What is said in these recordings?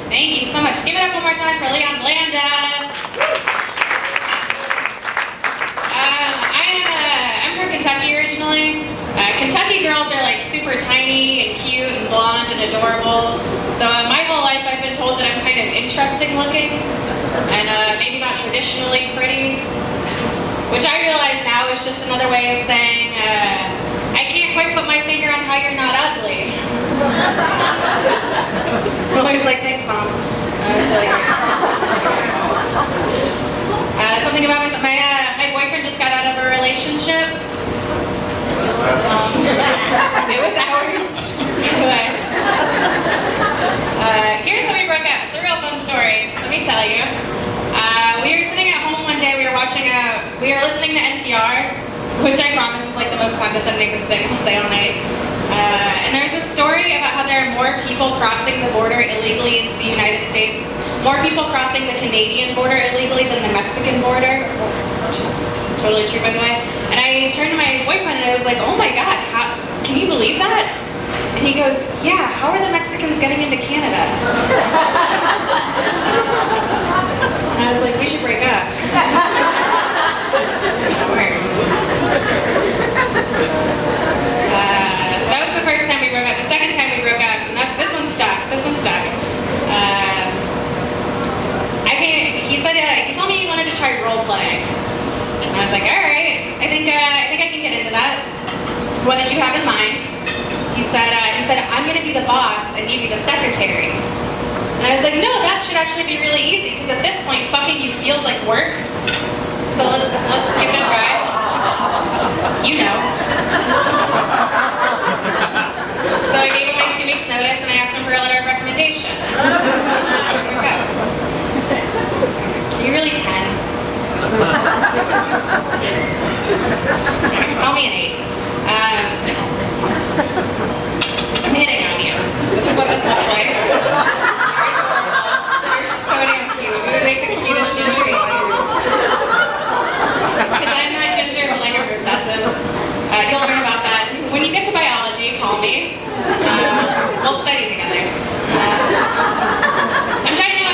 Thank you so much. Give it up one more time for Leon Blanda. I'm from Kentucky originally. Kentucky girls are like super tiny and cute and blonde and adorable. So my whole life I've been told that I'm kind of interesting looking and maybe not traditionally pretty, which I realize now is just another way of saying I can't quite put my finger on how you're not ugly. I'm always like, thanks, Mom. It's really great. Something about myself. My boyfriend just got out of a relationship. It was ours. Just anyway. Here's how we broke up. It's a real fun story. Let me tell you. We were sitting at home one day. We were listening to NPR, which I promise is like the most condescending thing I'll say all night. And there's this story about how there are more people crossing the border illegally into the United States, more people crossing the Canadian border illegally than the Mexican border, which is totally true, by the way. And I turned to my boyfriend and I was like, oh my God, can you believe that? And he goes, yeah, how are the Mexicans getting into Canada? And I was like, we should break up. That was the first time we broke up. The second time we broke up, and this one stuck. He told me he wanted to try role playing. And I was like, all right, I think I can get into that. What did you have in mind? He said, I'm gonna be the boss and you be the secretary. And I was like, no, that should actually be really easy because at this point, fucking you feels like work. So let's give it a try. You know. So I gave him my 2 weeks notice and I asked him for a letter of recommendation. Are you really 10? Call me an 8. I'm hitting on you. This is what this looks like. You're so damn cute. We would make the cutest ginger babies. Because I'm not ginger, but like I'm recessive. You'll learn about that. When you get to biology, call me. We'll study together. I'm trying to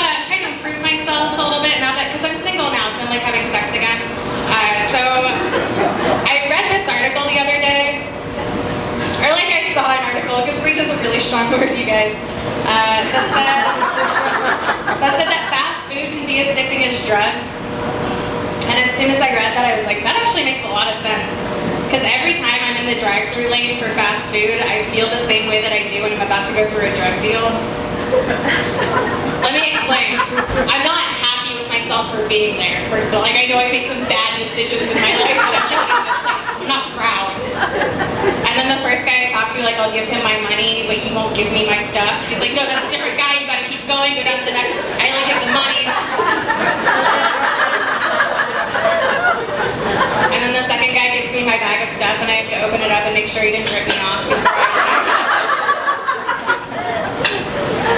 improve myself a little bit now that, because I'm single now, so I'm like having sex again. So I read this article the other day, or like I saw an article, because read is a really strong word, you guys, that said that fast food can be as addicting as drugs. And as soon as I read that, I was like, that actually makes a lot of sense. Because every time I'm in the drive-thru lane for fast food, I feel the same way that I do when I'm about to go through a drug deal. Let me explain. I'm not happy with myself for being there, first of all. Like, I know I made some bad decisions in my life, but I'm like, in this place. I'm not proud. And then the first guy I talk to, like, I'll give him my money, but he won't give me my stuff. He's like, no, that's a different guy. You gotta keep going, go down to the next. I only take the money. And then the second guy gives me my bag of stuff, and I have to open it up and make sure he didn't rip me off before I leave.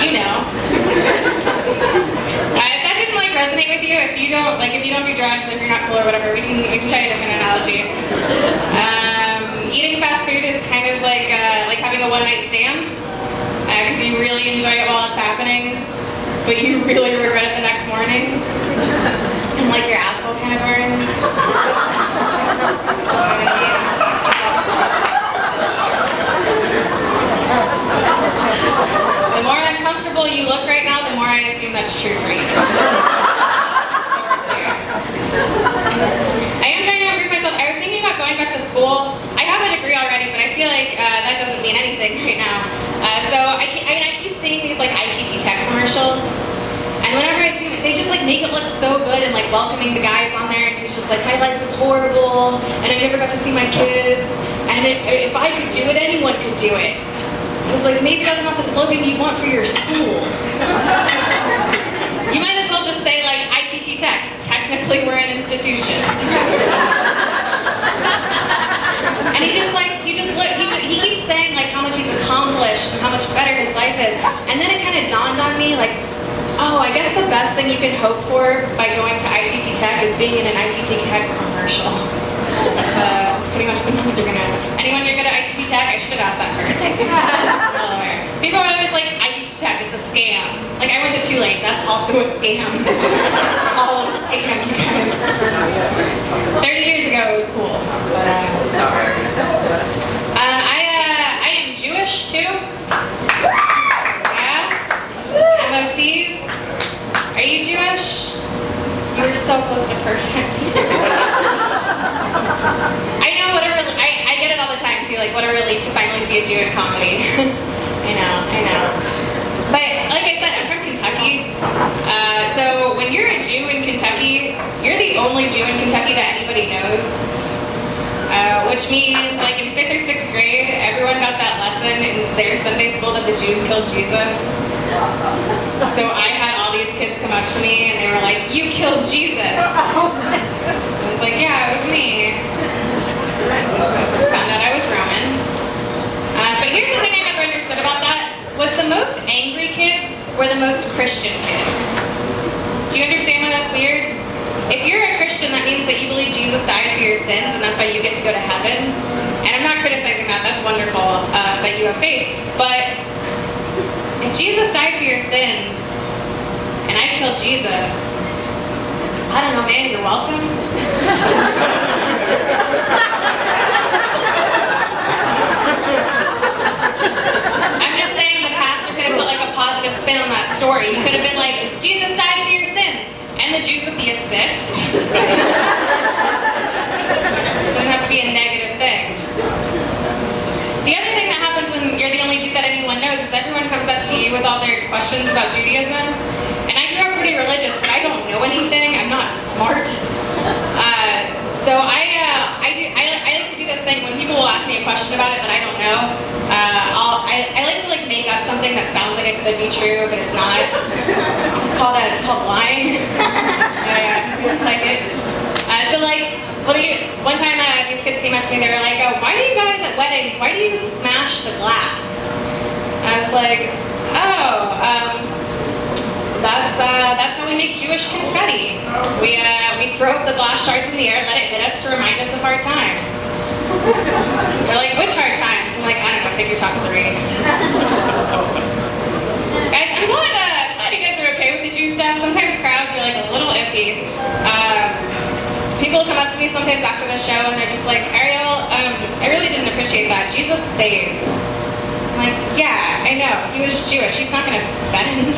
You know. If that didn't like resonate with you, if you don't do drugs, if you're not cool or whatever, we can try a different analogy. Eating fast food is kind of like having a one-night stand, because you really enjoy it while it's happening, but you really regret it the next morning. And like your asshole kind of burns. The more uncomfortable you look right now, the more I assume that's true for you. I am trying to improve myself. I was thinking about going back to school. I have a degree already, but I feel like that doesn't mean anything right now. So I keep seeing these like ITT tech commercials. And whenever I see it, they just like make it look so good and like welcoming the guys on there. And he's just like, my life was horrible, and I never got to see my kids. And if I could do it, anyone could do it. I was like, maybe that's not the slogan you want for your school. You might as well just say like ITT Tech. Technically, we're an institution. And he keeps saying like how much he's accomplished and how much better his life is. And then it kind of dawned on me like, oh, I guess the best thing you can hope for by going to ITT Tech is being in an ITT Tech commercial. It's pretty much the most you're gonna. Anyone here go to ITT Tech? I should have asked that first. People are always like, ITT Tech, it's a scam. Like, I went to Tulane, that's also a scam. It's all a scam, you guys. 30 years ago, it was cool. I am Jewish, too. Yeah? MOTs. Are you Jewish? You were so close to perfect. I know, I get it all the time, too. Like, what a relief to finally see a Jew in comedy. I know. But like I said, I'm from Kentucky. So when you're a Jew in Kentucky, you're the only Jew in Kentucky that anybody knows. Which means, like in 5th or 6th grade, everyone got that lesson in their Sunday school that the Jews killed Jesus. So I had all these kids come up to me and they were like, "You killed Jesus." I was like, "Yeah, it was me." Found out I was Roman. But here's the thing I never understood about that, was the most angry kids were the most Christian kids. Do you understand why that's weird? If you're a Christian, that means that you believe Jesus died for your sins and that's why you get to go to heaven. And I'm not criticizing that, that's wonderful that you have faith. But if Jesus died for your sins and I killed Jesus, I don't know, man, you're welcome. I'm just saying the pastor could have put like a positive spin on that story. He could have been like, Jesus died for your sins. And the Jews with the assist. It doesn't have to be a negative thing. The other thing that happens when you're the only Jew that anyone knows is everyone comes up to you with all their questions about Judaism. And I grew up pretty religious, but I don't know anything. I'm not smart. So I like to do this thing when people will ask me a question about it that I don't know. I like to like make up something that sounds like it could be true, but it's not. It's called lying. I like it. So like one time these kids came up to me. They were like, "Oh, why do you guys at weddings? Why do you smash the glass?" I was like, "Oh, that's how we make Jewish confetti. We throw the glass shards in the air, let it hit us to remind us of hard times." They're like, "Which hard times?" I'm like, "I don't know, pick your top 3. Guys, I'm glad you guys are okay with the Jew stuff. Sometimes crowds are like a little iffy. People come up to me sometimes after the show and they're just like, "Ariel, I really didn't appreciate that. Jesus saves." I'm like, "Yeah, I know. He was Jewish. He's not gonna spend."